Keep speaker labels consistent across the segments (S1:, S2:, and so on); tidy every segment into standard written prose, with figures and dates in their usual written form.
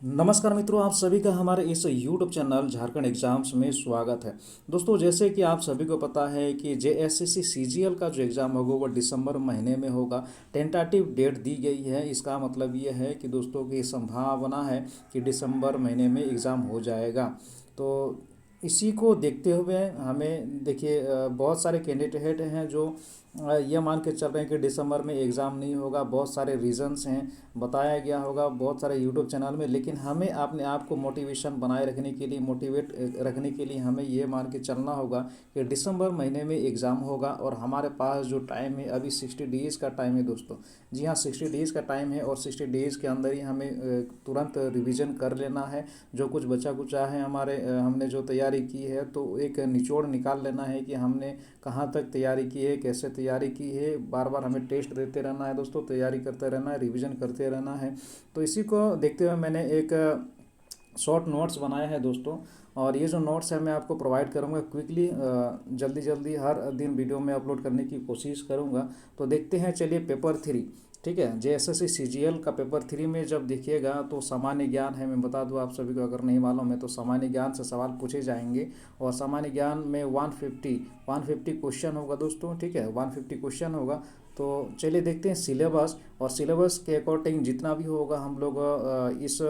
S1: नमस्कार मित्रों, आप सभी का हमारे इस YouTube चैनल झारखंड एग्जाम्स में स्वागत है। दोस्तों, जैसे कि आप सभी को पता है कि JSSC CGL का जो एग्ज़ाम होगा वो दिसंबर महीने में होगा। टेंटाटिव डेट दी गई है। इसका मतलब ये है कि दोस्तों की संभावना है कि दिसंबर महीने में एग्ज़ाम हो जाएगा। तो इसी को देखते हुए हमें देखिए, बहुत सारे कैंडिडेट हैं जो ये मान के चल रहे हैं कि दिसंबर में एग्ज़ाम नहीं होगा। बहुत सारे रीजंस हैं, बताया गया होगा बहुत सारे यूट्यूब चैनल में। लेकिन हमें अपने आप को मोटिवेशन बनाए रखने के लिए, मोटिवेट रखने के लिए हमें ये मान के चलना होगा कि दिसंबर महीने में एग्ज़ाम होगा और हमारे पास जो टाइम है अभी 60 डेज़ का टाइम है दोस्तों। जी हाँ, 60 डेज़ का टाइम है और 60 डेज़ के अंदर ही हमें तुरंत रिवीजन कर लेना है। जो कुछ बचा कुचा है हमारे, हमने जो तैयारी की है तो एक निचोड़ निकाल लेना है कि हमने कहाँ तक तैयारी की है, कैसे तैयारी की है। बार बार हमें टेस्ट देते रहना है दोस्तों, तैयारी करते रहना है, रिवीजन करते रहना है। तो इसी को देखते हुए मैंने एक शॉर्ट नोट्स बनाए हैं दोस्तों। और ये जो नोट्स है मैं आपको प्रोवाइड करूँगा क्विकली, जल्दी जल्दी हर दिन वीडियो में अपलोड करने की कोशिश करूँगा। तो देखते हैं, चलिए पेपर 3, ठीक है, JSSC CGL का पेपर 3 में जब देखिएगा तो सामान्य ज्ञान है। मैं बता दूं आप सभी को, अगर नहीं मालूम है तो सामान्य ज्ञान से सवाल पूछे जाएंगे। और सामान्य ज्ञान में 150 क्वेश्चन होगा दोस्तों, ठीक है, 150 क्वेश्चन होगा। तो चलिए देखते हैं सिलेबस, और सिलेबस के अकॉर्डिंग जितना भी होगा हम लोग इस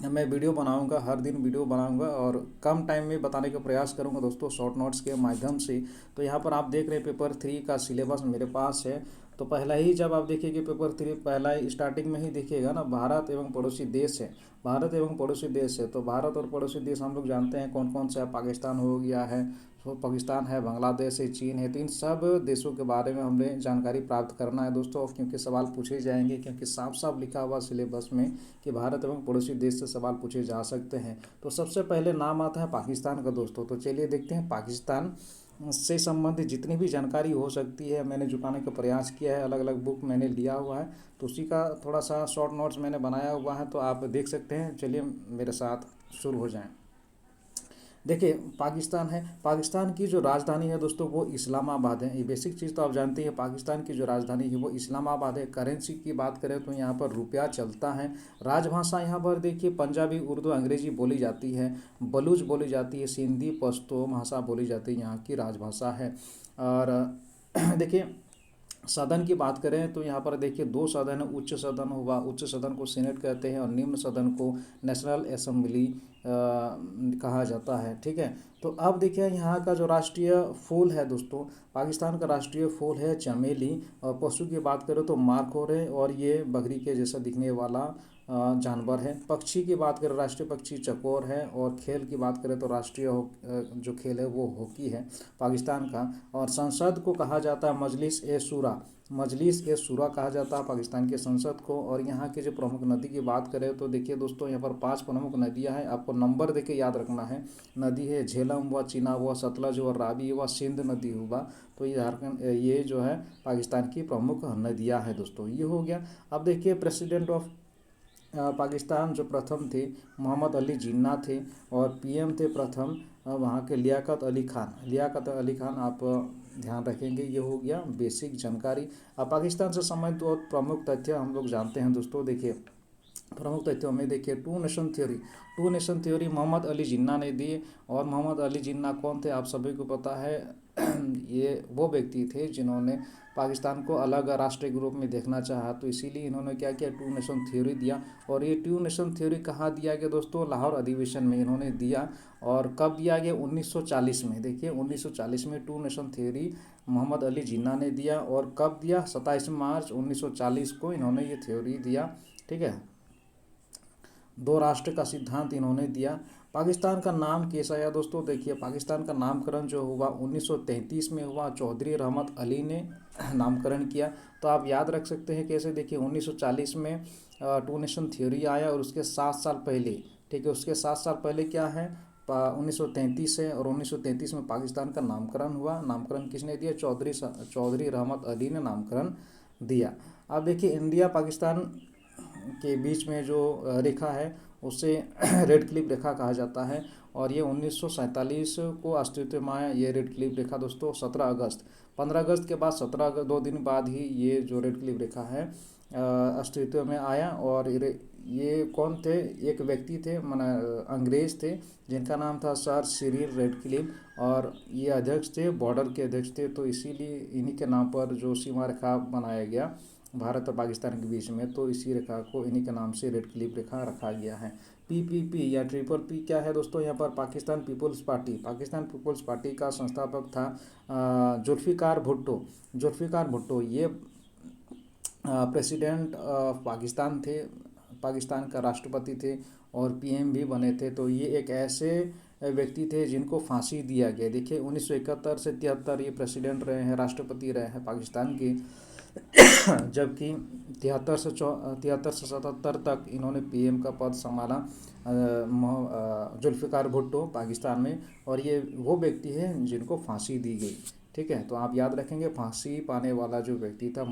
S1: मैं वीडियो बनाऊंगा, हर दिन वीडियो बनाऊंगा और कम टाइम में बताने का प्रयास करूंगा दोस्तों, शॉर्ट नोट्स के माध्यम से। तो यहाँ पर आप देख रहे हैं पेपर 3 का सिलेबस मेरे पास है। तो पहला ही जब आप देखिए पेपर 3, पहला ही स्टार्टिंग में ही देखिएगा ना, भारत एवं पड़ोसी देश है। भारत एवं पड़ोसी देश है, तो भारत और पड़ोसी देश हम लोग जानते हैं कौन कौन सा है। पाकिस्तान हो गया है, तो पाकिस्तान है, बांग्लादेश है, चीन है। तो इन सब देशों के बारे में हमें जानकारी प्राप्त करना है दोस्तों, क्योंकि सवाल पूछे जाएंगे, क्योंकि साफ साफ लिखा हुआ सिलेबस में कि भारत एवं पड़ोसी देश से सवाल पूछे जा सकते हैं। तो सबसे पहले नाम आता है पाकिस्तान का दोस्तों। तो चलिए देखते हैं, पाकिस्तान से संबंधित जितनी भी जानकारी हो सकती है मैंने जुटाने का प्रयास किया है। अलग अलग बुक मैंने लिया हुआ है, तो उसी का थोड़ा सा शॉर्ट नोट्स मैंने बनाया हुआ है, तो आप देख सकते हैं। चलिए मेरे साथ शुरू हो जाएं। देखिए, पाकिस्तान है, पाकिस्तान की जो राजधानी है दोस्तों वो इस्लामाबाद है। ये बेसिक चीज़ तो आप जानते हैं, पाकिस्तान की जो राजधानी है वो इस्लामाबाद है। करेंसी की बात करें तो यहाँ पर रुपया चलता है। राजभाषा यहाँ पर देखिए पंजाबी, उर्दू, अंग्रेजी बोली जाती है, बलूच बोली जाती है, सिंधी, पश्तो भाषा बोली जाती है, यहाँ की राजभाषा है। और देखिए, सदन की बात करें तो यहाँ पर देखिए दो सदन है। उच्च सदन हुआ, उच्च सदन को सीनेट कहते हैं, और निम्न सदन को नेशनल असेंबली कहा जाता है, ठीक है। तो अब देखिए यहाँ का जो राष्ट्रीय फूल है दोस्तों, पाकिस्तान का राष्ट्रीय फूल है चमेली। और पशु की बात करें तो मार्खोर है, और ये बकरी के जैसा दिखने वाला जानवर है। पक्षी की बात करें, राष्ट्रीय पक्षी चकोर है। और खेल की बात करें तो राष्ट्रीय जो खेल है वो हॉकी है पाकिस्तान का। और संसद को कहा जाता है मजलिस ए शूरा, मजलिस ए शूरा कहा जाता है पाकिस्तान के संसद को। और यहाँ की जो प्रमुख नदी की बात करें तो देखिए दोस्तों यहाँ पर 5 प्रमुख नदियाँ हैं, आपको नंबर देके याद रखना है। नदी है झेलम हुआ, चीनाब हुआ, सतलज हुआ, रावी हुआ, सिंध नदी हुआ। तो ये झारखंड, ये जो है पाकिस्तान की प्रमुख नदियाँ हैं दोस्तों। ये हो गया। अब देखिए प्रेसिडेंट ऑफ पाकिस्तान जो प्रथम थे मोहम्मद अली जिन्ना थे, और पीएम थे प्रथम वहाँ के लियाकत अली खान। लियाकत अली खान आप ध्यान रखेंगे। ये हो गया बेसिक जानकारी। अब पाकिस्तान से संबंधित और प्रमुख तथ्य हम लोग जानते हैं दोस्तों। देखिए प्रमुख तथ्यों में देखिए two nation theory Mohammad Ali Jinnah ने दी। और मोहम्मद अली जिन्ना कौन थे, आप सभी को पता है। ये वो व्यक्ति थे जिन्होंने पाकिस्तान को अलग राष्ट्रीय के रूप में देखना चाहा, तो इसीलिए इन्होंने क्या किया, टू नेशन थ्योरी दिया। और ये टू नेशन थ्योरी कहाँ दिया गया दोस्तों, लाहौर अधिवेशन में इन्होंने दिया। और कब दिया गया, 1940 में। देखिए 1940 में two nation theory Mohammad Ali Jinnah ने दिया। और कब दिया, 27 मार्च 1940 को इन्होंने ये थ्योरी दिया, ठीक है। दो राष्ट्र का सिद्धांत इन्होंने दिया। पाकिस्तान का नाम कैसा आया दोस्तों, देखिए पाकिस्तान का नामकरण जो हुआ 1933 में हुआ, चौधरी रहमत अली ने नामकरण किया। तो आप याद रख सकते हैं कैसे, देखिए 1940 में टू नेशन थ्योरी आया, और उसके 7 साल पहले, ठीक है, उसके 7 साल पहले क्या है, 1933 है। और 1933 में पाकिस्तान का नामकरण हुआ। नामकरण किसने दिया, चौधरी रहमत अली ने नामकरण दिया। अब देखिए इंडिया पाकिस्तान के बीच में जो रेखा है उसे रेड क्लिफ रेखा कहा जाता है। और ये 1947 को अस्तित्व में आया, ये रेड क्लिफ रेखा दोस्तों। 17 अगस्त 15 अगस्त के बाद 2 दिन बाद ही ये जो रेड क्लिफ रेखा है अस्तित्व में आया। और ये कौन थे, एक व्यक्ति थे, माना अंग्रेज थे, जिनका नाम था सर सिरिल रेडक्लिफ, और ये अध्यक्ष थे, बॉर्डर के अध्यक्ष थे। तो इसीलिए इन्हीं के नाम पर जो सीमा रेखा बनाया गया भारत और पाकिस्तान के बीच में, तो इसी रेखा को इन्हीं के नाम से रेड क्लिफ रेखा रखा गया है। पीपीपी या ट्रिपल पी क्या है दोस्तों, यहाँ पर पाकिस्तान पीपल्स पार्टी का संस्थापक था जुल्फ़िकार भुट्टो। जुल्फ़िकार भुट्टो ये प्रेसिडेंट ऑफ पाकिस्तान थे, पाकिस्तान का राष्ट्रपति थे और पीएम भी बने थे। तो ये एक ऐसे व्यक्ति थे जिनको फांसी दिया गया। देखिए 1971 से 73 ये प्रेसिडेंट रहे हैं, राष्ट्रपति रहे हैं पाकिस्तान के, जबकि 73 से 77 तक इन्होंने पीएम का पद संभाला जुल्फ़िकार भुट्टो पाकिस्तान में। और ये वो व्यक्ति है जिनको फांसी दी गई। ठीक है, तो आप याद रखेंगे फांसी पाने वाला जो व्यक्ति था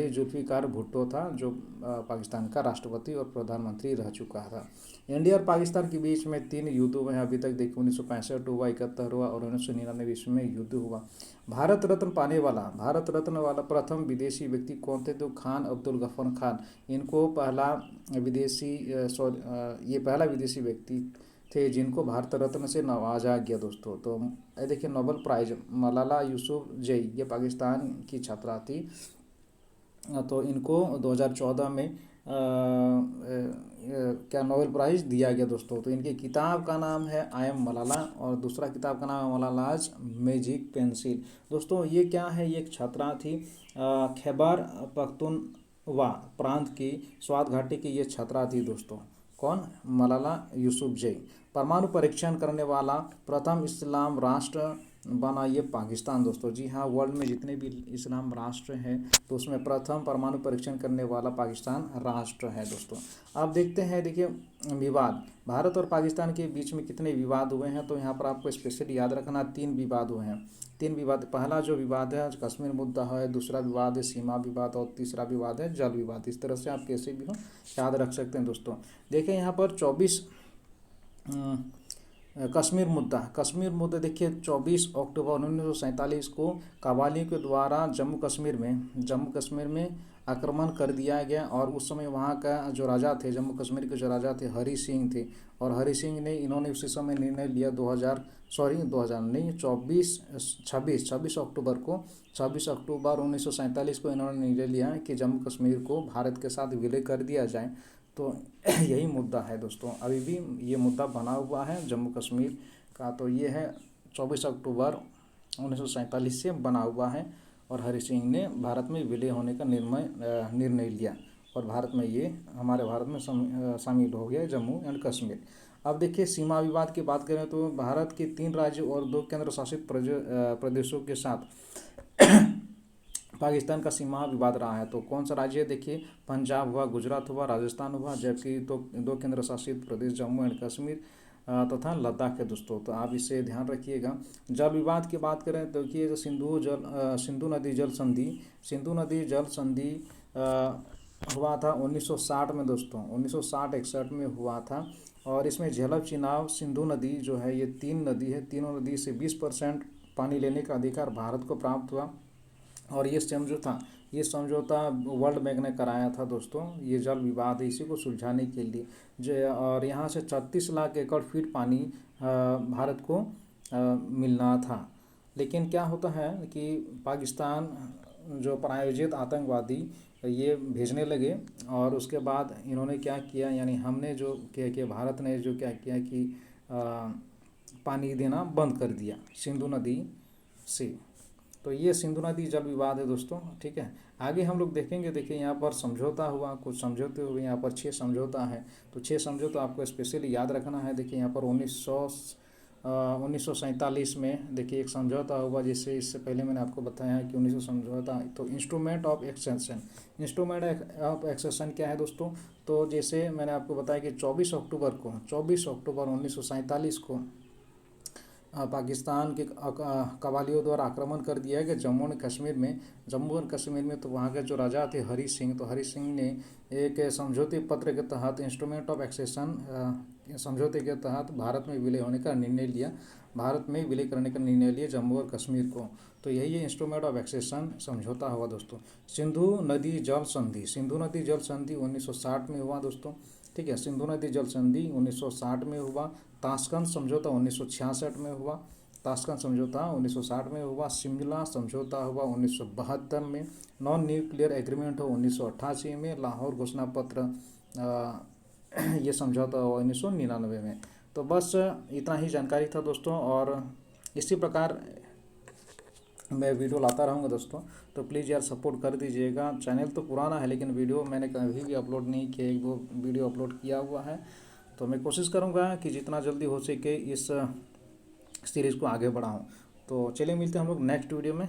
S1: जुल्फ़िकार भुट्टो था, जो पाकिस्तान का राष्ट्रपति और प्रधानमंत्री रह चुका था। इंडिया और पाकिस्तान के बीच में 3 युद्ध हुए हैं अभी तक। देखिए 1965 हुआ, 71 हुआ और 1999 में युद्ध हुआ। भारत रत्न वाला प्रथम विदेशी व्यक्ति कौन थे, तो खान अब्दुल गफ्फार खान। इनको पहला विदेशी व्यक्ति थे जिनको भारत रत्न से नवाजा गया दोस्तों। तो देखिए नोबेल प्राइज मलाला यूसुफजई, ये पाकिस्तान की छात्रा थी। तो इनको 2014 में क्या नोबेल प्राइज़ दिया गया दोस्तों। तो इनकी किताब का नाम है आई एम मलाला और दूसरा किताब का नाम है मलालाज मैजिक पेंसिल। दोस्तों ये क्या है, ये एक छात्रा थी खैबर पख्तूनख्वा प्रांत की स्वात घाटी की ये छात्रा थी दोस्तों। कौन, मलाला यूसुफजई। परमाणु परीक्षण करने वाला प्रथम इस्लाम राष्ट्र बना ये पाकिस्तान दोस्तों। जी हाँ, वर्ल्ड में जितने भी इस्लाम राष्ट्र हैं तो उसमें प्रथम परमाणु परीक्षण करने वाला पाकिस्तान राष्ट्र है दोस्तों। अब देखते हैं, देखिए विवाद भारत और पाकिस्तान के बीच में कितने विवाद हुए हैं, तो यहाँ पर आपको स्पेशली याद रखना 3 विवाद हुए हैं। 3 विवाद, पहला जो विवाद है कश्मीर मुद्दा है, दूसरा विवाद है सीमा विवाद और तीसरा विवाद है जल विवाद। इस तरह से आप कैसे भी हो याद रख सकते हैं दोस्तों। देखिए यहाँ पर 24 कश्मीर मुद्दा देखिए 24 अक्टूबर 1947 को कव्वालियों के द्वारा जम्मू कश्मीर में आक्रमण कर दिया गया। और उस समय वहाँ का जो राजा थे, जम्मू कश्मीर के जो राजा थे हरी सिंह थे। और हरी सिंह ने इन्होंने उसी समय निर्णय लिया 26 अक्टूबर 1947 को इन्होंने निर्णय लिया कि जम्मू कश्मीर को भारत के साथ विलय कर दिया जाए। तो यही मुद्दा है दोस्तों, अभी भी ये मुद्दा बना हुआ है जम्मू कश्मीर का। तो ये है 24 अक्टूबर 1947 से बना हुआ है और हरि सिंह ने भारत में विलय होने का निर्णय लिया और हमारे भारत में शामिल हो गया जम्मू एंड कश्मीर। अब देखिए सीमा विवाद की बात करें तो भारत के 3 राज्यों और 2 केंद्र शासित प्रदेशों के साथ पाकिस्तान का सीमा विवाद रहा है। तो कौन सा राज्य है, देखिए पंजाब हुआ, गुजरात हुआ, राजस्थान हुआ, जबकि 2 केंद्र शासित प्रदेश जम्मू एंड कश्मीर तथा लद्दाख है दोस्तों। तो आप इसे ध्यान रखिएगा। जल विवाद की बात करें तो देखिए जो सिंधु नदी जल संधि हुआ था 1960 में दोस्तों, 1960-61 में हुआ था। और इसमें झेलम चिनाब सिंधु नदी जो है ये 3 नदी है, तीनों नदी से 20% पानी लेने का अधिकार भारत को प्राप्त हुआ। और ये समझौता वर्ल्ड बैंक ने कराया था दोस्तों। ये जल विवाद है, इसी को सुलझाने के लिए और यहाँ से 36 लाख एकड़ फीट पानी भारत को मिलना था। लेकिन क्या होता है कि पाकिस्तान जो प्रायोजित आतंकवादी ये भेजने लगे और उसके बाद इन्होंने क्या किया, यानी हमने जो किया भारत ने जो क्या किया कि पानी देना बंद कर दिया सिंधु नदी से। तो ये सिंधु नदी जल विवाद है दोस्तों। ठीक है, आगे हम लोग देखेंगे। देखिए यहाँ पर समझौता हुआ, कुछ समझौते हुए, यहाँ पर 6 समझौता है। तो 6 समझौता आपको स्पेशली याद रखना है। देखिए यहाँ पर 1947 में देखिए एक समझौता हुआ, जिससे इससे पहले मैंने आपको बताया कि 1900 समझौता। तो इंस्ट्रूमेंट ऑफ एक्सटेंशन क्या है दोस्तों, तो जैसे मैंने आपको बताया कि 24 अक्टूबर 1947 को पाकिस्तान के कव्वालियों द्वारा आक्रमण कर दिया गया जम्मू एंड कश्मीर में। तो वहाँ के जो राजा थे हरी सिंह, तो हरी सिंह ने एक समझौते पत्र के तहत इंस्ट्रूमेंट ऑफ एक्सेशन समझौते के तहत भारत में विलय होने का निर्णय लिया, भारत में विलय करने का निर्णय लिया जम्मू और कश्मीर को। तो यही है इंस्ट्रूमेंट ऑफ एक्सेशन समझौता हुआ दोस्तों। सिंधु नदी जल संधि, सिंधु नदी जल संधि 1960 में हुआ दोस्तों, ठीक है। सिंधु नदी जल संधि 1960 में हुआ। ताशकंद समझौता 1966 में हुआ, ताशकंद समझौता 1960 में हुआ। शिमला समझौता हुआ 1972 में। नॉन न्यूक्लियर एग्रीमेंट हो 1988 में। लाहौर घोषणा पत्र ये समझौता हुआ 1999 में। तो बस इतना ही जानकारी था दोस्तों, और इसी प्रकार मैं वीडियो लाता रहूँगा दोस्तों। तो प्लीज़ यार सपोर्ट कर दीजिएगा। चैनल तो पुराना है लेकिन वीडियो मैंने कभी भी अपलोड नहीं किया, एक दो वीडियो अपलोड किया हुआ है। तो मैं कोशिश करूँगा कि जितना जल्दी हो सके इस सीरीज़ को आगे बढ़ाऊँ। तो चलिए मिलते हैं हम लोग नेक्स्ट वीडियो में।